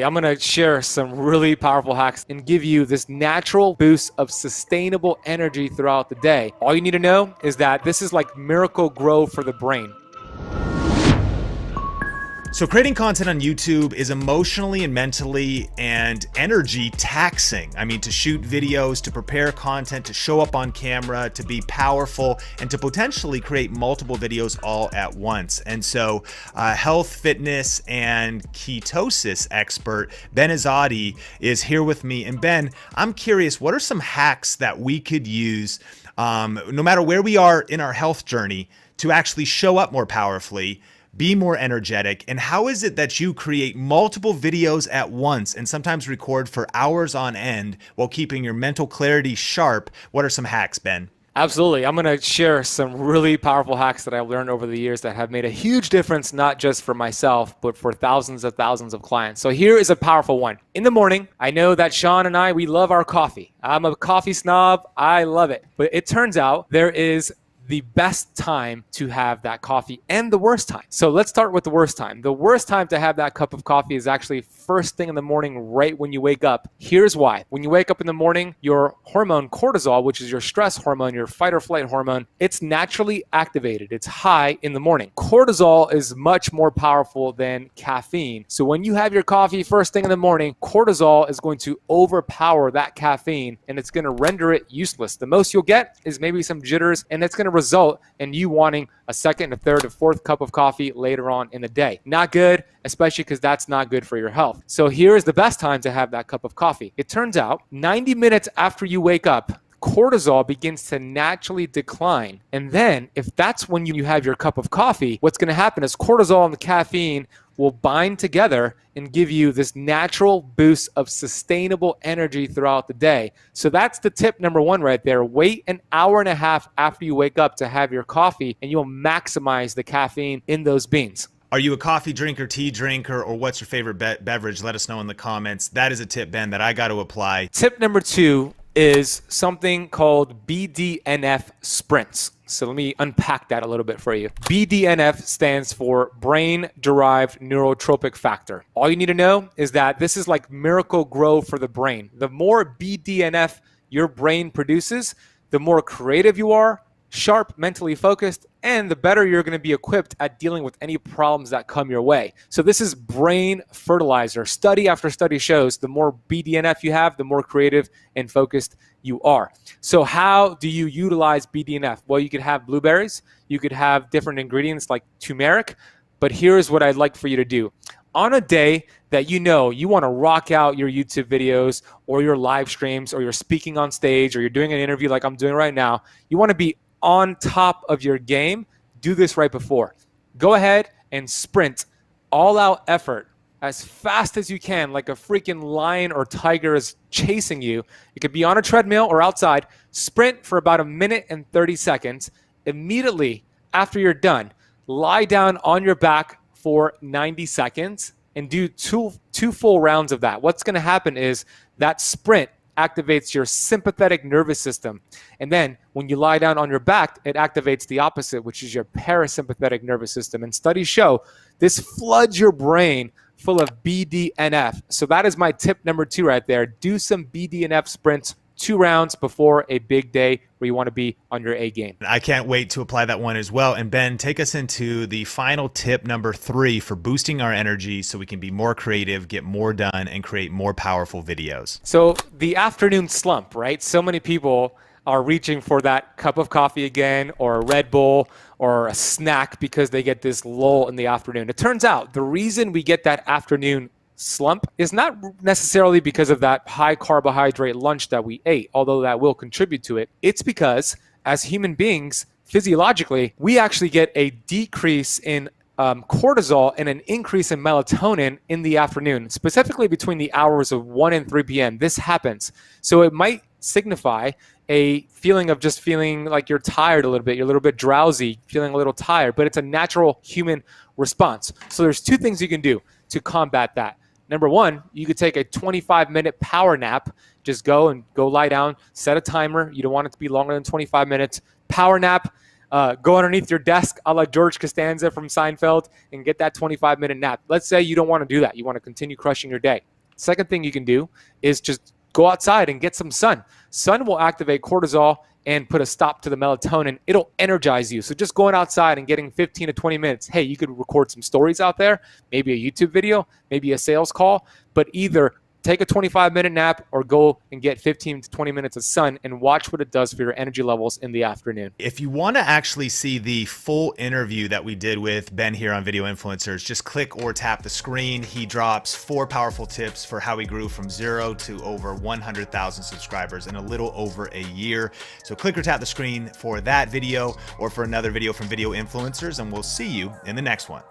I'm going to share some really powerful hacks and give you this natural boost of sustainable energy throughout the day. All you need to know is that this is like miracle grow for the brain. So creating content on YouTube is emotionally and mentally and energy taxing. I mean, to shoot videos, to prepare content, to show up on camera, to be powerful, and to potentially create multiple videos all at once. And so health, fitness, and ketosis expert Ben Azadi is here with me. And Ben, I'm curious, what are some hacks that we could use no matter where we are in our health journey to actually show up more powerfully, be more energetic, and how is it that you create multiple videos at once and sometimes record for hours on end while keeping your mental clarity sharp? What are some hacks, Ben? Absolutely. I'm going to share some really powerful hacks that I've learned over the years that have made a huge difference, not just for myself, but for thousands of clients. So here is a powerful one. In the morning, I know that Sean and I, we love our coffee. I'm a coffee snob. I love it. But it turns out there is the best time to have that coffee and the worst time. So let's start with the worst time. The worst time to have that cup of coffee is actually first thing in the morning, right when you wake up. Here's why. When you wake up in the morning, your hormone cortisol, which is your stress hormone, your fight or flight hormone, it's naturally activated. It's high in the morning. Cortisol is much more powerful than caffeine. So when you have your coffee first thing in the morning, cortisol is going to overpower that caffeine and it's going to render it useless. The most you'll get is maybe some jitters, and it's going to result in you wanting a second, a third, a fourth cup of coffee later on in the day. Not good, especially because that's not good for your health. So here is the best time to have that cup of coffee. It turns out 90 minutes after you wake up, cortisol begins to naturally decline. And then if that's when you have your cup of coffee, what's going to happen is cortisol and the caffeine will bind together and give you this natural boost of sustainable energy throughout the day. So that's the tip number one right there. Wait an hour and a half after you wake up to have your coffee, and you'll maximize the caffeine in those beans. Are you a coffee drinker, tea drinker, or what's your favorite beverage? Let us know in the comments. That is a tip, Ben, that I got to apply. Tip number two is something called BDNF sprints. So let me unpack that a little bit for you. BDNF stands for brain-derived neurotrophic factor. All you need to know is that this is like miracle grow for the brain. The more BDNF your brain produces, the more creative you are, sharp, mentally focused, and the better you're going to be equipped at dealing with any problems that come your way. So this is brain fertilizer. Study after study shows the more BDNF you have, the more creative and focused you are. So how do you utilize BDNF? Well, you could have blueberries, you could have different ingredients like turmeric, but here's what I'd like for you to do. On a day that you know you want to rock out your YouTube videos or your live streams, or you're speaking on stage, or you're doing an interview like I'm doing right now, you want to be on top of your game, do this right before. Go ahead and sprint all out effort as fast as you can, like a freaking lion or tiger is chasing you. It could be on a treadmill or outside. Sprint for about 1 minute and 30 seconds. Immediately after you're done, lie down on your back for 90 seconds and do two full rounds of that. What's going to happen is that sprint activates your sympathetic nervous system. And then when you lie down on your back, it activates the opposite, which is your parasympathetic nervous system. And studies show this floods your brain full of BDNF. So that is my tip number two right there. Do some BDNF sprints, 2 rounds before a big day where you want to be on your A game. I can't wait to apply that one as well. And Ben, take us into the final tip number 3 for boosting our energy so we can be more creative, get more done, and create more powerful videos. So the afternoon slump, right? So many people are reaching for that cup of coffee again, or a Red Bull, or a snack because they get this lull in the afternoon. It turns out the reason we get that afternoon slump is not necessarily because of that high carbohydrate lunch that we ate, although that will contribute to it. It's because as human beings, physiologically, we actually get a decrease in cortisol and an increase in melatonin in the afternoon, specifically between the hours of 1 and 3 p.m. This happens. So it might signify a feeling of just feeling like you're tired a little bit, you're a little bit drowsy, feeling a little tired, but it's a natural human response. So there's 2 things you can do to combat that. Number 1, you could take a 25-minute power nap. Just go lie down, set a timer. You don't want it to be longer than 25 minutes. Power nap. Go underneath your desk a la George Costanza from Seinfeld and get that 25-minute nap. Let's say you don't want to do that. You want to continue crushing your day. Second thing you can do is just go outside and get some sun. Sun will activate cortisol and put a stop to the melatonin. It'll energize you. So just going outside and getting 15 to 20 minutes, hey, you could record some stories out there, maybe a YouTube video, maybe a sales call, but either take a 25-minute nap or go and get 15 to 20 minutes of sun and watch what it does for your energy levels in the afternoon. If you want to actually see the full interview that we did with Ben here on Video Influencers, just click or tap the screen. He drops 4 powerful tips for how he grew from 0 to over 100,000 subscribers in a little over a year. So click or tap the screen for that video or for another video from Video Influencers, and we'll see you in the next one.